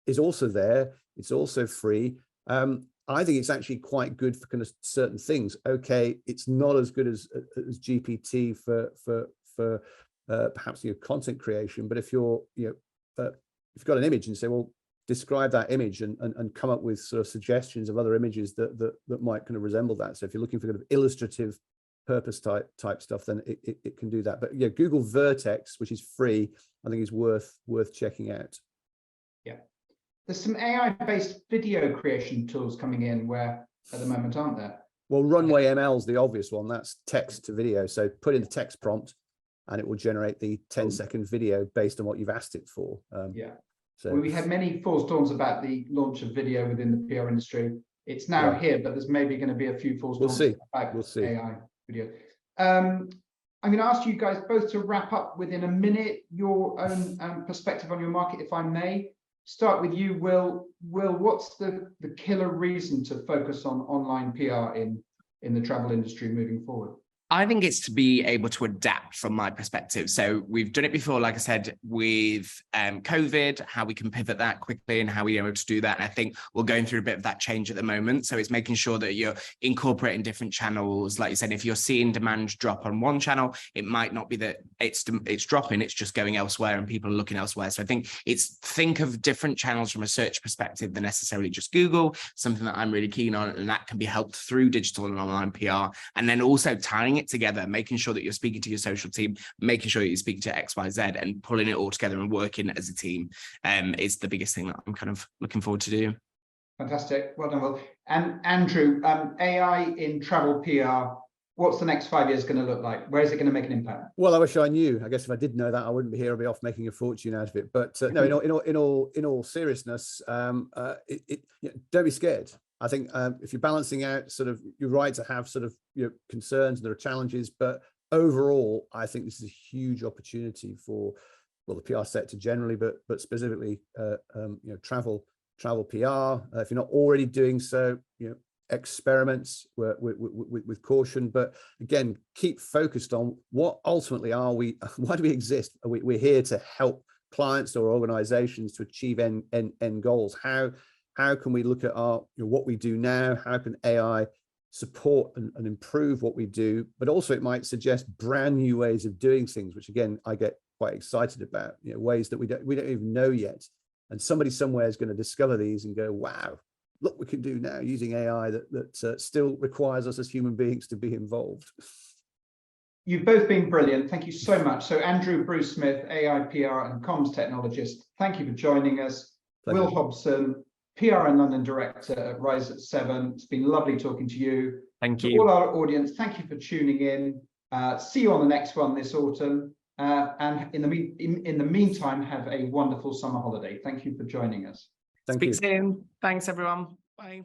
is also there. It's also free. I think it's actually quite good for kind of certain things. Okay, it's not as good as GPT for perhaps your content creation, but if you're if you've got an image and say, well, describe that image and come up with sort of suggestions of other images that might kind of resemble that. So if you're looking for kind of illustrative purpose type stuff, then it can do that. But yeah, Google Vertex, which is free, I think is worth checking out. Yeah. There's some AI-based video creation tools coming in at the moment, aren't there? Well, Runway ML is the obvious one. That's text to video. So put in the text prompt and it will generate the 10-second video based on what you've asked it for. So we had many false dawns about the launch of video within the PR industry. It's now here, but there's maybe going to be a few false dawns about AI video. I'm going to ask you guys both to wrap up within a minute your own perspective on your market, if I may. Start with you, Will. Will, what's the killer reason to focus on online PR in the travel industry moving forward? I think it's to be able to adapt from my perspective. So we've done it before, like I said, with COVID, how we can pivot that quickly and how we're able to do that. And I think we're going through a bit of that change at the moment. So it's making sure that you're incorporating different channels. Like you said, if you're seeing demand drop on one channel, it might not be that it's dropping, it's just going elsewhere and people are looking elsewhere. So I think think of different channels from a search perspective than necessarily just Google, something that I'm really keen on, and that can be helped through digital and online PR. And then also tying it together, making sure that you're speaking to your social team, making sure that you're speaking to XYZ and pulling it all together and working as a team is the biggest thing that I'm kind of looking forward to do. Fantastic. Well done, Will. And Andrew, AI in travel PR, what's the next 5 years going to look like? Where is it going to make an impact? Well, I wish I knew. I guess if I did know that, I wouldn't be here. I'd be off making a fortune out of it. But no, in all seriousness, don't be scared. I think if you're balancing out sort of, you're right to have sort of concerns, there are challenges, but overall, I think this is a huge opportunity for, well, the PR sector generally, but specifically, travel PR. If you're not already doing so, experiments with caution, but again, keep focused on what ultimately are we, why do we exist? We're here to help clients or organizations to achieve end goals. How can we look at our, what we do now? How can AI support and improve what we do? But also it might suggest brand new ways of doing things, which again, I get quite excited about, ways that we don't even know yet. And somebody somewhere is going to discover these and go, wow, look what we can do now using AI that still requires us as human beings to be involved. You've both been brilliant. Thank you so much. So Andrew Bruce Smith, AI, PR and comms technologist, thank you for joining us. Pleasure. Will Hobson, PR and London Director at Rise at 7. It's been lovely talking to you. Thank To you. all our audience, thank you for tuning in. See you on the next one this autumn. And in the meantime, have a wonderful summer holiday. Thank you for joining us. Thank you. Speak soon. Thanks, everyone. Bye.